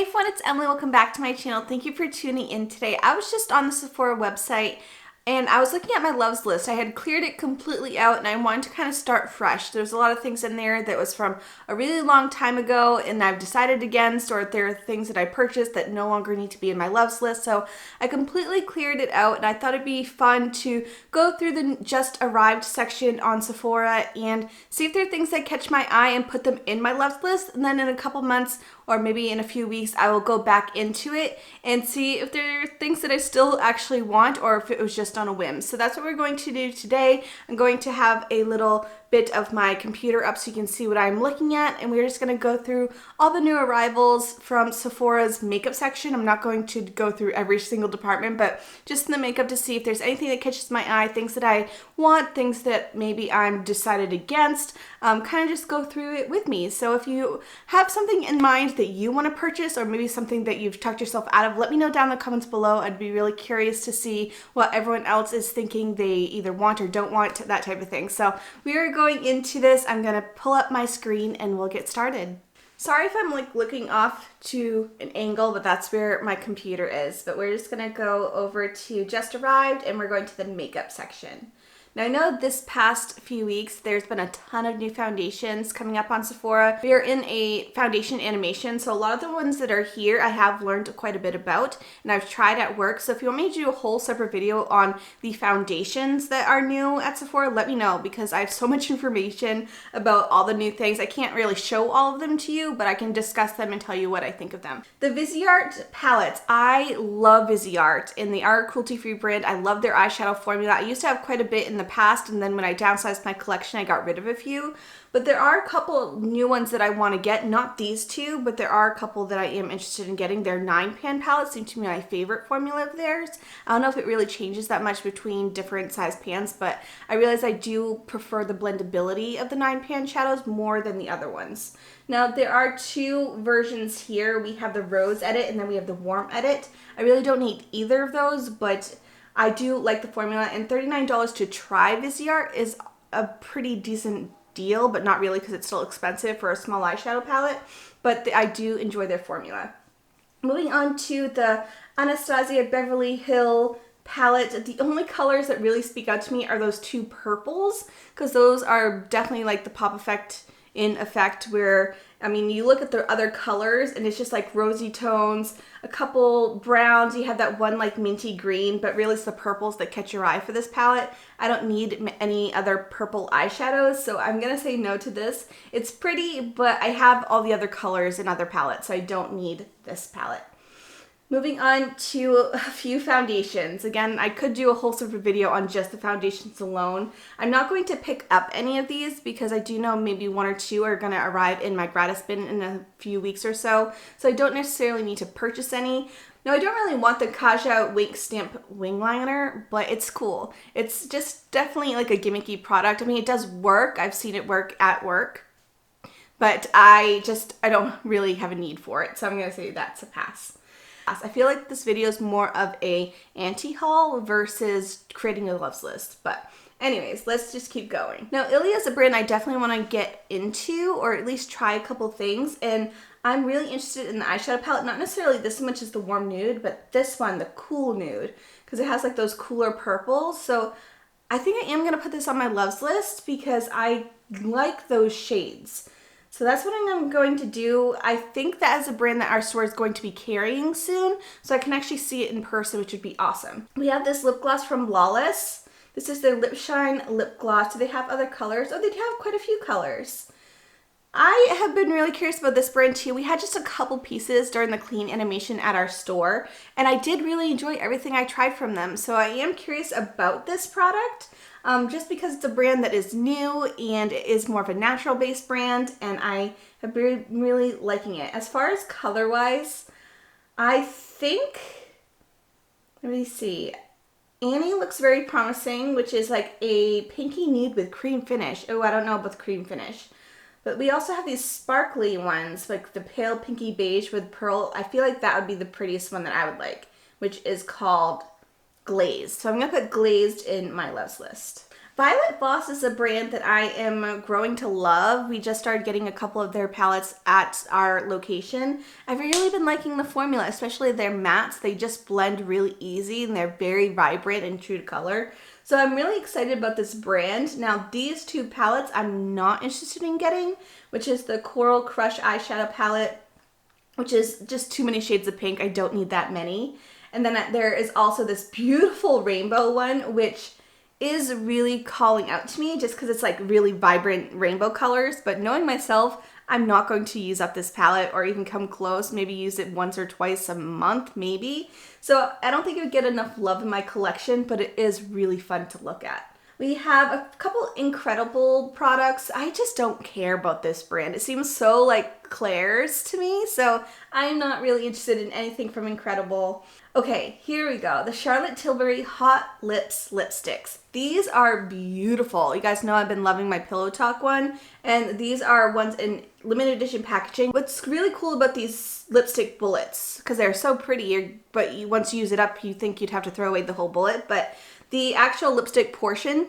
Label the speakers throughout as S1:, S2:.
S1: everyone, it's Emily. Welcome back to my channel. Thank you for tuning in today. I was just on the Sephora website and I was looking at my loves list. I had cleared it completely out and I wanted to kind of start fresh. There's a lot of things in there that was from a really long time ago and I've decided against, or there are things that I purchased that no longer need to be in my loves list. So I completely cleared it out and I thought it'd be fun to go through the just arrived section on Sephora and see if there are things that catch my eye and put them in my loves list. And then in a couple months or maybe in a few weeks, I will go back into it and see if there are things that I still actually want or if it was just on a whim. So that's what we're going to do today. I'm going to have a little bit of my computer up so you can see what I'm looking at, and we're just going to go through all the new arrivals from Sephora's makeup section. I'm not going to go through every single department, but just in the makeup to see if there's anything that catches my eye, things that I want, things that maybe I'm decided against. Kind of just go through it with me. So if you have something in mind that you want to purchase or maybe something that you've talked yourself out of, let me know down in the comments below. I'd be really curious to see what everyone else is thinking they either want or don't want, that type of thing. So we are going into this. I'm going to pull up my screen and we'll get started. Sorry if I'm like looking off to an angle, but that's where my computer is. But we're just going to go over to just arrived and we're going to the makeup section. Now I know this past few weeks there's been a ton of new foundations coming up on Sephora. We are in a foundation animation, so a lot of the ones that are here I have learned quite a bit about and I've tried at work. So if you want me to do a whole separate video on the foundations that are new at Sephora, let me know, because I have so much information about all the new things. I can't really show all of them to you, but I can discuss them and tell you what I think of them. The Viseart palettes. I love Viseart and they are a cruelty-free brand. I love their eyeshadow formula. I used to have quite a bit in the past, and then when I downsized my collection I got rid of a few, but there are a couple new ones that I want to get. Not these two, but there are a couple that I am interested in getting. Their 9-pan palettes seem to be my favorite formula of theirs. I don't know if it really changes that much between different size pans, but I realize I do prefer the blendability of the 9-pan shadows more than the other ones. Now there are two versions here. We have the rose edit and then we have the warm edit. I really don't need either of those, but I do like the formula, and $39 to try Viseart is a pretty decent deal, but not really because it's still expensive for a small eyeshadow palette, but I do enjoy their formula. Moving on to the Anastasia Beverly Hill palette, the only colors that really speak out to me are those two purples, because those are definitely like the pop effect in effect, where I mean, you look at the other colors and it's just like rosy tones, a couple browns, you have that one like minty green, but really it's the purples that catch your eye for this palette. I don't need any other purple eyeshadows, so I'm gonna say no to this. It's pretty, but I have all the other colors in other palettes, so I don't need this palette. Moving on to a few foundations. Again, I could do a whole separate video on just the foundations alone. I'm not going to pick up any of these because I do know maybe one or two are going to arrive in my gratis bin in a few weeks or so. So I don't necessarily need to purchase any. Now, I don't really want the Kaja Wink Stamp wing liner, but it's cool. It's just definitely like a gimmicky product. I mean, it does work. I've seen it work at work, but I don't really have a need for it. So I'm going to say that's a pass. I feel like this video is more of a anti-haul versus creating a loves list, but anyways, let's just keep going. Now, Ilia is a brand I definitely want to get into, or at least try a couple things, and I'm really interested in the eyeshadow palette, not necessarily this much as the warm nude, but this one, the cool nude, because it has like those cooler purples. So I think I am going to put this on my loves list because I like those shades. So that's what I'm going to do. I think that is a brand that our store is going to be carrying soon, so I can actually see it in person, which would be awesome. We have this lip gloss from Lawless. This is their Lip Shine lip gloss. Do they have other colors? Oh, they do have quite a few colors. I have been really curious about this brand too. We had just a couple pieces during the clean animation at our store, and I did really enjoy everything I tried from them. So I am curious about this product. Just because it's a brand that is new and it is more of a natural based brand, and I have been really liking it. As far as color wise, I think, let me see, Annie looks very promising, which is like a pinky nude with cream finish. Oh, I don't know about the cream finish. But we also have these sparkly ones, like the pale pinky beige with pearl. I feel like that would be the prettiest one that I would like, which is called Glazed. So I'm going to put Glazed in my loves list. Violet Voss is a brand that I am growing to love. We just started getting a couple of their palettes at our location. I've really been liking the formula, especially their mattes. They just blend really easy and they're very vibrant and true to color. So I'm really excited about this brand. Now these two palettes I'm not interested in getting, which is the Coral Crush eyeshadow palette, which is just too many shades of pink. I don't need that many. And then there is also this beautiful rainbow one, which is really calling out to me just because it's like really vibrant rainbow colors. But knowing myself, I'm not going to use up this palette or even come close. Maybe use it once or twice a month, maybe. So I don't think it would get enough love in my collection, but it is really fun to look at. We have a couple incredible products. I just don't care about this brand. It seems so like Claire's to me, so I'm not really interested in anything from Incredible. Okay, here we go. The Charlotte Tilbury Hot Lips Lipsticks. These are beautiful. You guys know I've been loving my Pillow Talk one, and these are ones in limited edition packaging. What's really cool about these lipstick bullets, because they're so pretty, but once you use it up, you think you'd have to throw away the whole bullet, but the actual lipstick portion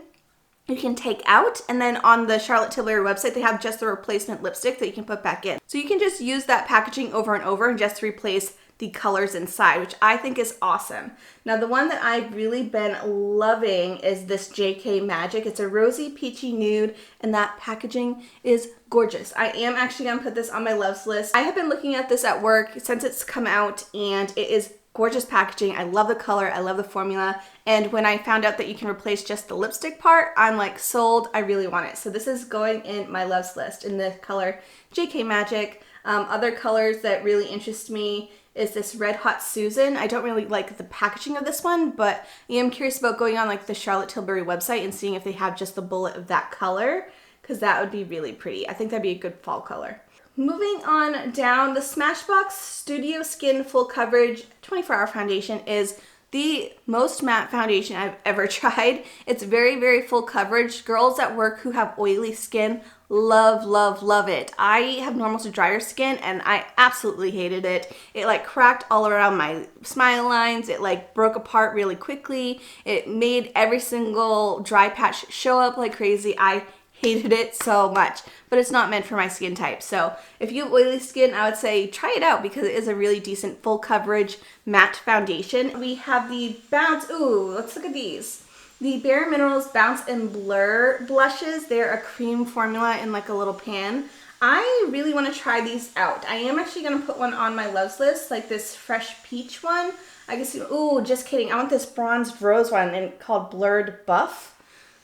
S1: you can take out, and then on the Charlotte Tilbury website they have just the replacement lipstick that you can put back in. So you can just use that packaging over and over and just replace the colors inside, which I think is awesome. Now the one that I've really been loving is this JK Magic. It's a rosy peachy nude and that packaging is gorgeous. I am actually gonna put this on my loves list. I have been looking at this at work since it's come out and it is gorgeous packaging. I love the color, I love the formula, and when I found out that you can replace just the lipstick part, I'm like sold. I really want it. So this is going in my loves list in the color JK Magic. Other colors that really interest me is this Red Hot Susan. I don't really like the packaging of this one, but I am curious about going on like the Charlotte Tilbury website and seeing if they have just the bullet of that color, because that would be really pretty. I think that'd be a good fall color. Moving on down, the Smashbox Studio Skin Full Coverage 24-Hour Foundation is the most matte foundation I've ever tried. It's very, very full coverage. Girls at work who have oily skin love, love, love it. I have normal to drier skin and I absolutely hated it. It like cracked all around my smile lines. It like broke apart really quickly. It made every single dry patch show up like crazy. I hated it so much, but it's not meant for my skin type. So if you have oily skin, I would say try it out because it is a really decent full coverage matte foundation. We have the Bounce, ooh, let's look at these. The Bare Minerals Bounce and Blur blushes. They're a cream formula in like a little pan. I really want to try these out. I am actually going to put one on my loves list, like this Fresh Peach one. I guess, ooh, just kidding. I want this Bronzed Rose one and called Blurred Buff.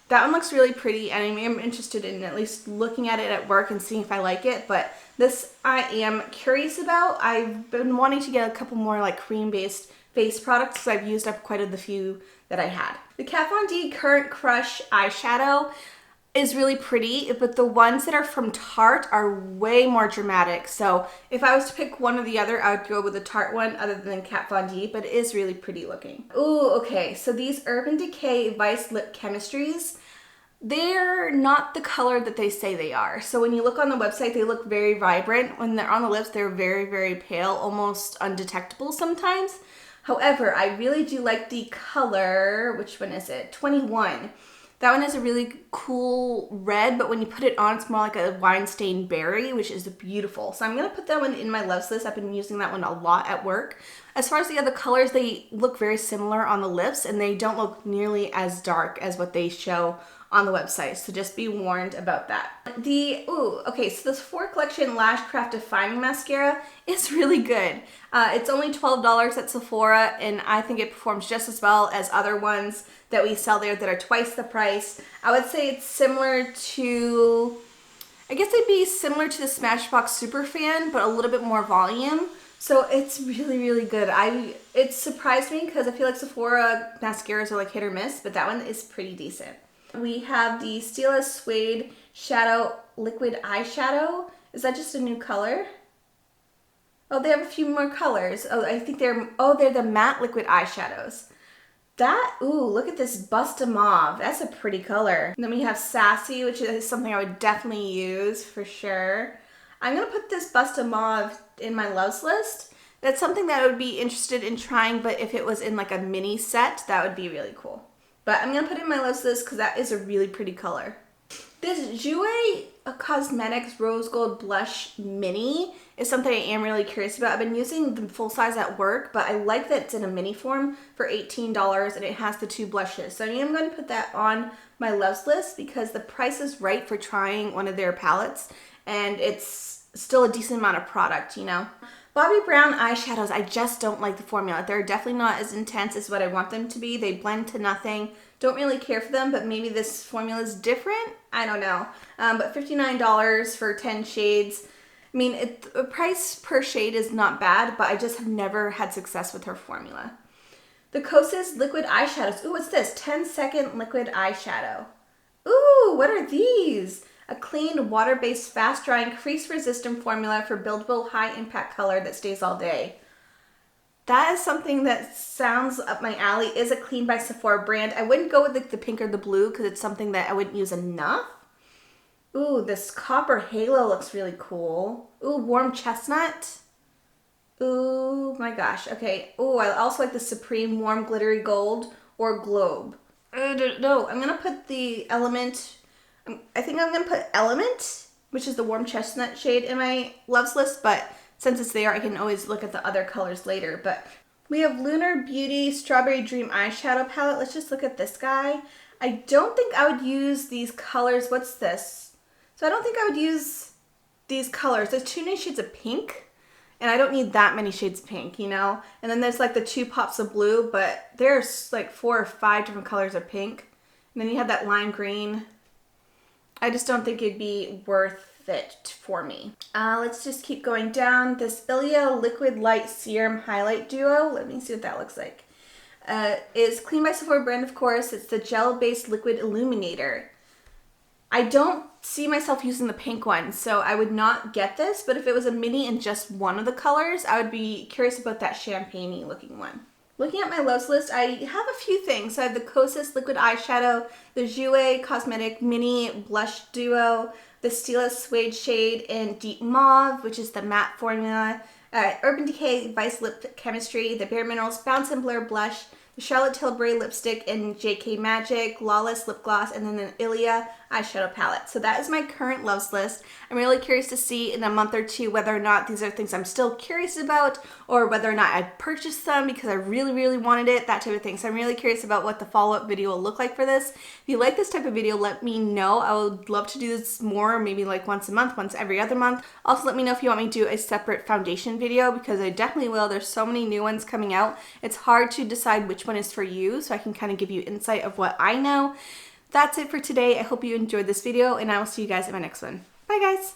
S1: That one looks really pretty and I'm interested in at least looking at it at work and seeing if I like it, but this I am curious about. I've been wanting to get a couple more like cream-based face products because I've used up quite a few that I had. The Kat Von D Current Crush eyeshadow is really pretty, but the ones that are from Tarte are way more dramatic. So if I was to pick one or the other, I would go with the Tarte one other than Kat Von D, but it is really pretty looking. Ooh, okay, so these Urban Decay Vice Lip Chemistries, they're not the color that they say they are. So when you look on the website, they look very vibrant. When they're on the lips, they're very, very pale, almost undetectable sometimes. However, I really do like the color, which one is it? 21. That one is a really cool red, but when you put it on, it's more like a wine-stained berry, which is beautiful. So I'm going to put that one in my loves list. I've been using that one a lot at work. As far as the other colors, they look very similar on the lips, and they don't look nearly as dark as what they show on the website, so just be warned about that. Okay, so this Sephora Collection Lash Craft Defining Mascara is really good. It's only $12 at Sephora, and I think it performs just as well as other ones that we sell there that are twice the price. I would say it's similar to, I guess it'd be similar to the Smashbox Superfan, but a little bit more volume. So it's really, really good. It surprised me because I feel like Sephora mascaras are like hit or miss, but that one is pretty decent. We have the Stila Suede Shadow Liquid Eyeshadow. Is that just a new color? Oh, they have a few more colors. Oh, I think they're the matte liquid eyeshadows. Ooh, look at this Busta Mauve. That's a pretty color. And then we have Sassy, which is something I would definitely use for sure. I'm gonna put this Busta Mauve in my loves list. That's something that I would be interested in trying, but if it was in like a mini set, that would be really cool. But I'm gonna put it in my Loves list because that is a really pretty color. This Jouer Cosmetics Rose Gold Blush Mini is something I am really curious about. I've been using the full size at work, but I like that it's in a mini form for $18 and it has the 2 blushes. So I am going to put that on my Loves list because the price is right for trying one of their palettes and it's still a decent amount of product, you know. Bobbi Brown eyeshadows, I just don't like the formula. They're definitely not as intense as what I want them to be. They blend to nothing. Don't really care for them, but maybe this formula is different. I don't know. But $59 for 10 shades. I mean, the price per shade is not bad, but I just have never had success with her formula. The Kosas Liquid Eyeshadows. Ooh, what's this? 10-second liquid eyeshadow. Ooh, what are these? A clean, water-based, fast-drying, crease-resistant formula for buildable, high-impact color that stays all day. That is something that sounds up my alley. Is a Clean by Sephora brand. I wouldn't go with the pink or the blue because it's something that I wouldn't use enough. Ooh, this copper halo looks really cool. Ooh, warm chestnut. Ooh, my gosh. Okay. Ooh, I also like the Supreme Warm Glittery Gold or Globe. No, I'm going to put the Element... I think I'm going to put Element, which is the warm chestnut shade, in my Loves list, but since it's there, I can always look at the other colors later. But we have Lunar Beauty Strawberry Dream Eyeshadow Palette. Let's just look at this guy. I don't think I would use these colors. What's this? So I don't think I would use these colors. There's 2 nice shades of pink, and I don't need that many shades of pink, you know? And then there's like the 2 pops of blue, but there's like 4 or 5 different colors of pink. And then you have that lime green. I just don't think it'd be worth it for me. Let's just keep going down. This Ilia Liquid Light Serum Highlight Duo. Let me see what that looks like. Is Clean by Sephora brand, of course. It's the gel-based liquid illuminator. I don't see myself using the pink one, so I would not get this, but if it was a mini in just one of the colors, I would be curious about that champagne-y looking one. Looking at my Loves list, I have a few things. I have the Kosas Liquid Eyeshadow, the Jouer Cosmetic Mini Blush Duo, the Stila Suede shade in Deep Mauve, which is the matte formula, Urban Decay Vice Lip Chemistry, the Bare Minerals Bounce and Blur Blush, the Charlotte Tilbury Lipstick in JK Magic, Lawless Lip Gloss, and then an Ilia eyeshadow palette. So that is my current Loves list. I'm really curious to see in a month or two whether or not these are things I'm still curious about or whether or not I'd purchase them because I really, really wanted it, that type of thing. So I'm really curious about what the follow-up video will look like for this. If you like this type of video, let me know. I would love to do this more, maybe like once a month, once every other month. Also, let me know if you want me to do a separate foundation video because I definitely will. There's so many new ones coming out. It's hard to decide which one is for you, so I can kind of give you insight of what I know. That's it for today. I hope you enjoyed this video, and I will see you guys in my next one. Bye, guys!